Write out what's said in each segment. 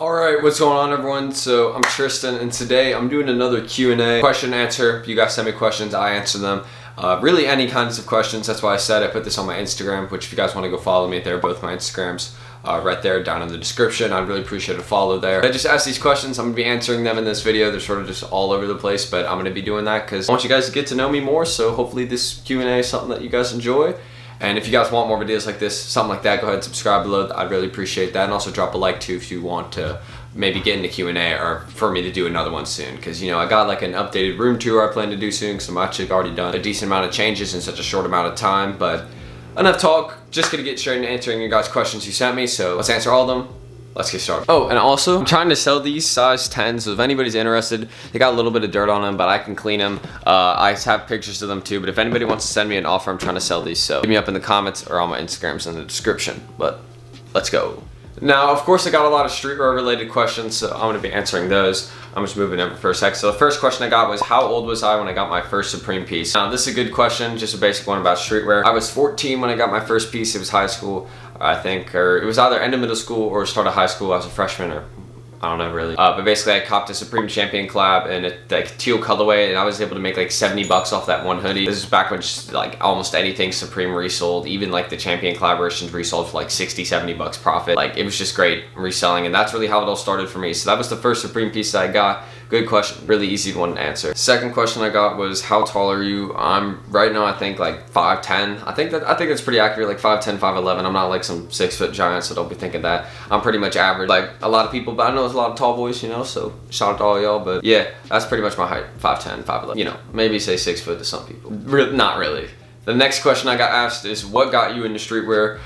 Alright, what's going on everyone? So I'm Tristan and today I'm doing another Q&A, question and answer. You guys send me questions, I answer them. Really any kinds of questions. That's why I said I put this on my Instagram, which if you guys want to go follow me, they're both my Instagrams right there down in the description. I'd really appreciate a follow there. I just asked these questions. I'm going to be answering them in this video. They're sort of just all over the place, but I'm going to be doing that because I want you guys to get to know me more. So hopefully this Q&A is something that you guys enjoy. And if you guys want more videos like this, something like that, go ahead and subscribe below. I'd really appreciate that. And also drop a like too if you want to maybe get into Q&A or for me to do another one soon. Because, you know, I got like an updated room tour I plan to do soon because I'm actually already done a decent amount of changes in such a short amount of time. But enough talk. Just going to get straight into answering your guys' questions you sent me. So let's answer all of them. Let's get started. Oh, and also, I'm trying to sell these size 10s, so if anybody's interested, they got a little bit of dirt on them, but I can clean them. I have pictures of them too, but if anybody wants to send me an offer, I'm trying to sell these, so hit me up in the comments or on my Instagrams in the description, but let's go. Now, of course, I got a lot of streetwear related questions, so I'm going to be answering those. I'm just moving over for a sec. So the first question I got was, how old was I when I got my first Supreme piece? Now, this is a good question, just a basic one about streetwear. I was 14 when I got my first piece. It was high school, I think, or it was either end of middle school or start of high school. I was a freshman, or I don't know really. But basically I copped a Supreme Champion collab in a like teal colorway, and I was able to make like 70 bucks off that one hoodie. This is back when just like almost anything Supreme resold, even like the Champion collaborations resold for like 60, 70 bucks profit. Like it was just great reselling, and that's really how it all started for me. So that was the first Supreme piece that I got. Good question, really easy one to answer. Second question I got was, how tall are you? I'm right now, I think like 5'10". I think that's pretty accurate, like 5'10", 5'11". I'm not like some 6-foot giant, so don't be thinking that. I'm pretty much average, like a lot of people, but I know there's a lot of tall boys, you know, so shout out to all y'all. But yeah, that's pretty much my height, 5'10", 5'11". You know, maybe say 6 foot to some people. Not really. The next question I got asked is, what got you into streetwear?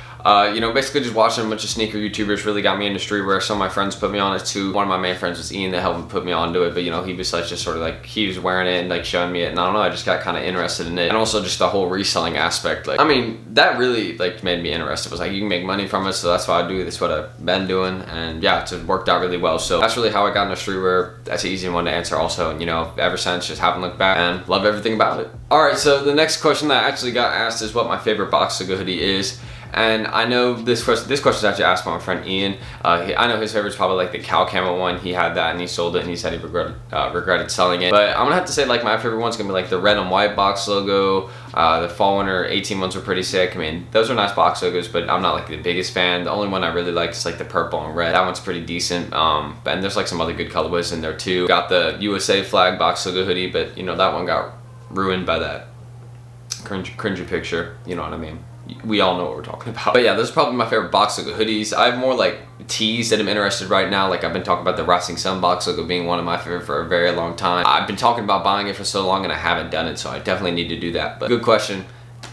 You know, basically just watching a bunch of sneaker YouTubers really got me into streetwear. Some of my friends put me on it too. One of my main friends was Ian that helped me put me onto it, but you know, he was like just sort of like, he was wearing it and like showing me it, and I don't know, I just got kind of interested in it. And also just the whole reselling aspect. Like, I mean, that really like made me interested. It was like, you can make money from it, so that's why I do it. That's what I've been doing, and yeah, it's worked out really well. So that's really how I got into streetwear. That's an easy one to answer also, and you know, ever since, just haven't looked back and love everything about it. Alright, so the next question that I actually got asked is what my favorite box logo hoodie is. And I know this question is actually asked by my friend Ian. I know his favorite is probably like the cow camo one. He had that and he sold it, and he said he regretted selling it. But I'm gonna have to say like my favorite one's gonna be like the red and white box logo. The fall winter 18 ones were pretty sick. I mean, those are nice box logos, but I'm not like the biggest fan. The only one I really like is like the purple and red. That one's pretty decent. And there's like some other good colorways in there too. Got the USA flag box logo hoodie, but you know, that one got ruined by that cringy picture. You know what I mean? We all know what we're talking about. But yeah, those are probably my favorite box logo hoodies. I have more like tees that I'm interested right now. Like I've been talking about the Rising Sun box logo being one of my favorite for a very long time. I've been talking about buying it for so long and I haven't done it, so I definitely need to do that. But good question,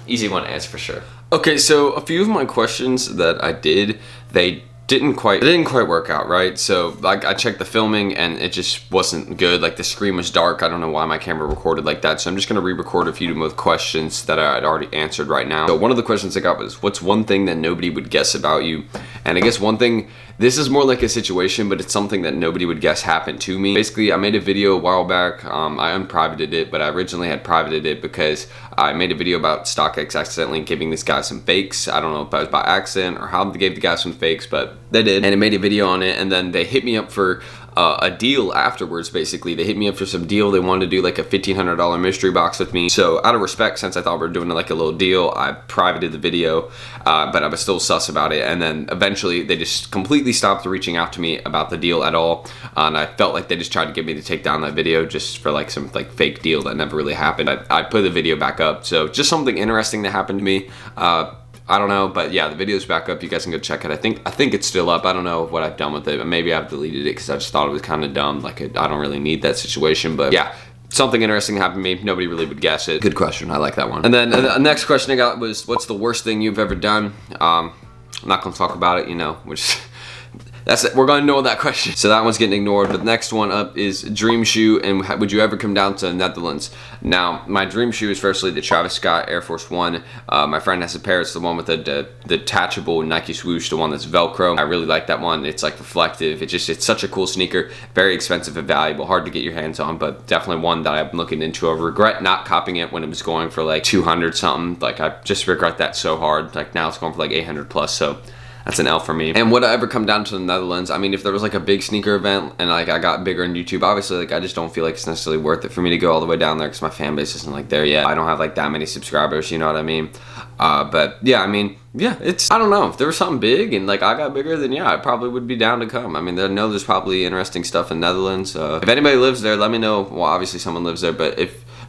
easy one to answer for sure. Okay, so a few of my questions that I did, they didn't quite work out, right? So like I checked the filming and it just wasn't good. Like the screen was dark. I don't know why my camera recorded like that, so I'm just gonna re-record a few of the questions that I had already answered right now. So one of the questions I got was, what's one thing that nobody would guess about you? And I guess one thing, this is more like a situation, but it's something that nobody would guess happened to me. Basically, I made a video a while back. I unprivated it, but I originally had privated it because I made a video about StockX accidentally giving this guy some fakes. I don't know if that was by accident or how they gave the guy some fakes, but they did. And I made a video on it, and then they hit me up for a deal afterwards. Basically, they hit me up for some deal. They wanted to do like a $1,500 mystery box with me. So out of respect, since I thought we were doing like a little deal, I privated the video, but I was still sus about it. And then eventually they just completely stopped reaching out to me about the deal at all. And I felt like they just tried to get me to take down that video just for like some like fake deal that never really happened. I put the video back up. So just something interesting that happened to me. I don't know, but yeah, the video's back up. You guys can go check it. I think it's still up. I don't know what I've done with it, but maybe I've deleted it because I just thought it was kind of dumb. Like I don't really need that situation, but yeah, something interesting happened to me. Nobody really would guess it. Good question. I like that one. And then the next question I got was, what's the worst thing you've ever done? I'm not gonna talk about it, you know, which that's it. We're gonna ignore that question. So that one's getting ignored. But the next one up is dream shoe, and would you ever come down to the Netherlands? Now, my dream shoe is firstly the Travis Scott Air Force One. My friend has a pair. It's the one with the detachable Nike swoosh, the one that's Velcro. I really like that one. It's like reflective. It's such a cool sneaker. Very expensive and valuable. Hard to get your hands on, but definitely one that I've been looking into. I regret not copying it when it was going for like 200 something. Like I just regret that so hard. Like now it's going for like 800 plus. So that's an L for me. And would I ever come down to the Netherlands? I mean, if there was like a big sneaker event and like I got bigger on YouTube, obviously like I just don't feel like it's necessarily worth it for me to go all the way down there because my fan base isn't like there yet. I don't have like that many subscribers, you know what I mean? But yeah, I mean, yeah, I don't know. If there was something big and like I got bigger, then yeah, I probably would be down to come. I mean, I know there's probably interesting stuff in Netherlands. If anybody lives there, let me know. Well, obviously someone lives there, but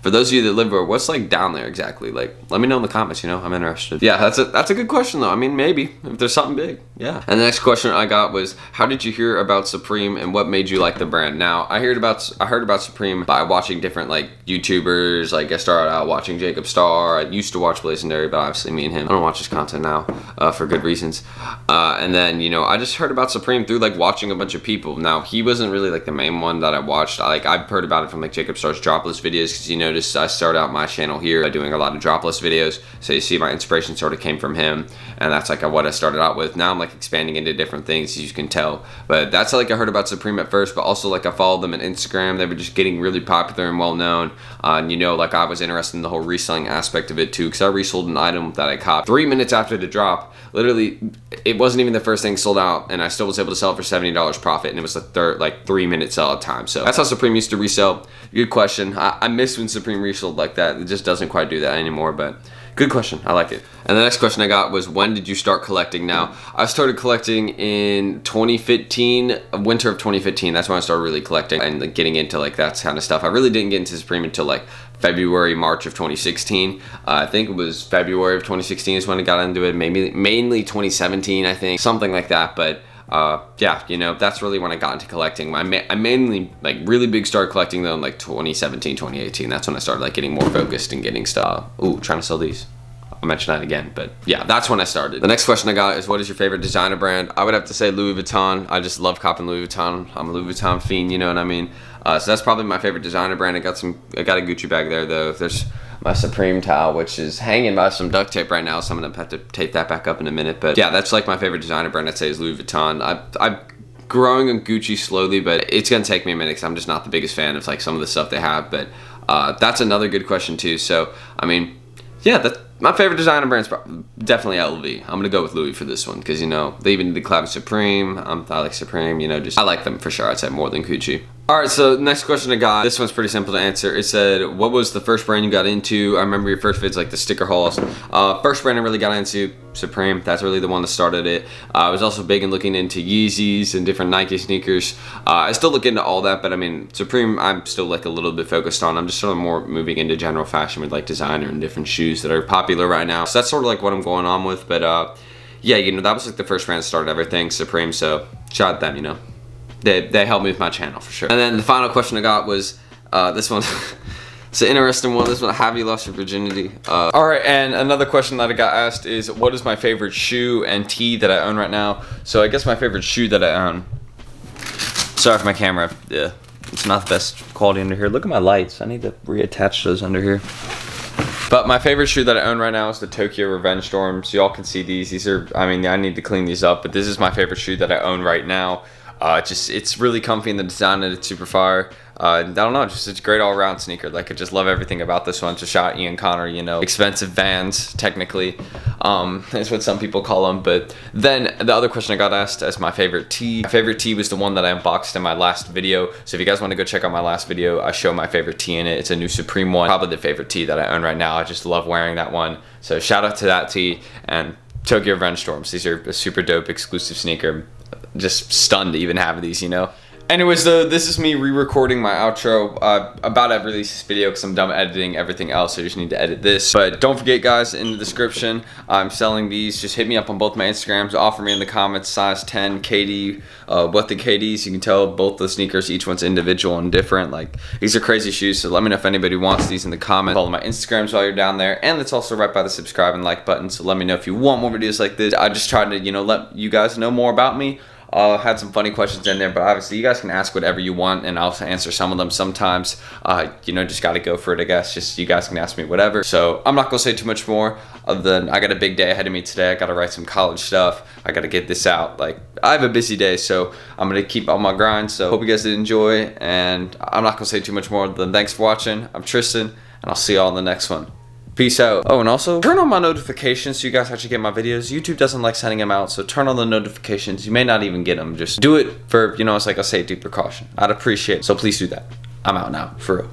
for those of you that live there, what's like down there exactly? Like, let me know in the comments, you know, I'm interested. Yeah, that's a good question though. I mean, maybe, if there's something big, yeah. And the next question I got was, how did you hear about Supreme and what made you like the brand? Now, I heard about Supreme by watching different like YouTubers. Like I started out watching Jacob Star. I used to watch Blazendary, but obviously me and him, I don't watch his content now for good reasons. And then, you know, I just heard about Supreme through like watching a bunch of people. Now, he wasn't really like the main one that I watched. I've heard about it from like Jacob Star's dropless videos because, you know, I started out my channel here by doing a lot of dropless videos, so you see my inspiration sort of came from him, and that's like what I started out with. Now I'm like expanding into different things, as you can tell, but that's like I heard about Supreme at first, but also like I followed them on Instagram. They were just getting really popular and well known, and you know, like I was interested in the whole reselling aspect of it too, because I resold an item that I copped 3 minutes after the drop. Literally, it wasn't even the first thing sold out, and I still was able to sell it for $70 profit, and it was the third, like 3 minute sell out time. So that's how Supreme used to resell. Good question. I miss when Supreme resold like that. It just doesn't quite do that anymore, but good question. I like it. And the next question I got was, when did you start collecting? Now, I started collecting in 2015, winter of 2015. That's when I started really collecting and like getting into like that kind of stuff. I really didn't get into Supreme until like February, March of 2016. I think it was February of 2016 is when I got into it. Maybe mainly 2017, I think, something like that. But yeah, you know, that's really when I got into collecting. I mainly like really big started collecting though in like 2017, 2018. That's when I started like getting more focused and getting stuff. Ooh, trying to sell these. I'll mention that again, but yeah, that's when I started. The next question I got is, what is your favorite designer brand? I would have to say Louis Vuitton. I just love copping Louis Vuitton. I'm a Louis Vuitton fiend, you know what I mean? So that's probably my favorite designer brand. I got a Gucci bag there though. There's my Supreme towel, which is hanging by some duct tape right now, so I'm gonna have to tape that back up in a minute. But yeah, that's like my favorite designer brand, I'd say, is Louis Vuitton. I'm growing on Gucci slowly, but it's gonna take me a minute because I'm just not the biggest fan of like some of the stuff they have. But that's another good question too. So I mean, yeah, that's my favorite designer brand is definitely LV. I'm gonna go with Louis for this one because, you know, they even did collab with Supreme. I like Supreme, you know, I like them for sure. I'd say more than Gucci. All right, so next question I got, this one's pretty simple to answer. It said, what was the first brand you got into? I remember your first vids, like the sticker hauls. First brand I really got into, Supreme. That's really the one that started it. I was also big in looking into Yeezys and different Nike sneakers. I still look into all that, but I mean, Supreme, I'm still like a little bit focused on. I'm just sort of more moving into general fashion with like designer and different shoes that are popular right now. So that's sort of like what I'm going on with. But yeah, you know, that was like the first brand that started everything, Supreme. So shout out them, you know. They helped me with my channel for sure. And then the final question I got was this one. It's an interesting one. This one, have you lost your virginity? All right, and another question that I got asked is, what is my favorite shoe and tee that I own right now? So I guess my favorite shoe that I own. Sorry for my camera. Yeah, it's not the best quality under here. Look at my lights. I need to reattach those under here. But my favorite shoe that I own right now is the Tokyo Revenge Storms. Y'all can see these. These are, I mean, I need to clean these up, but this is my favorite shoe that I own right now. It's really comfy in the design and it's super fire. I don't know, just it's a great all-around sneaker. Like, I just love everything about this one. Just shout Ian Connor, you know, expensive Vans, technically, is what some people call them. But then the other question I got asked as my favorite tee. My favorite tee was the one that I unboxed in my last video. So if you guys want to go check out my last video, I show my favorite tee in it. It's a new Supreme one, probably the favorite tee that I own right now. I just love wearing that one. So shout out to that tee and Tokyo Revenge Storms. These are a super dope exclusive sneaker. Just stunned to even have these, you know. Anyways, though, this is me re-recording my outro. About to release this video because I'm done editing everything else, so I just need to edit this. But don't forget, guys, in the description, I'm selling these. Just hit me up on both my Instagrams. Offer me in the comments size 10 KD. What the KDs, you can tell both the sneakers, each one's individual and different. Like, these are crazy shoes, so let me know if anybody wants these in the comments. Follow my Instagrams while you're down there, and it's also right by the subscribe and like button. So let me know if you want more videos like this. I just tried to, you know, let you guys know more about me. Had some funny questions in there, but obviously you guys can ask whatever you want and I'll answer some of them sometimes. You know, just gotta go for it, I guess. Just you guys can ask me whatever. So I'm not gonna say too much more other than I got a big day ahead of me today. I gotta write some college stuff. I gotta get this out. Like, I have a busy day, so I'm gonna keep on my grind. So hope you guys did enjoy, and I'm not gonna say too much more than thanks for watching. I'm Tristan, and I'll see y'all in the next one. Peace out. Oh, and also turn on my notifications so you guys actually get my videos. YouTube doesn't like sending them out, so turn on the notifications. You may not even get them. Just do it for, you know, it's like a safety precaution. I'd appreciate it. So please do that. I'm out now, for real.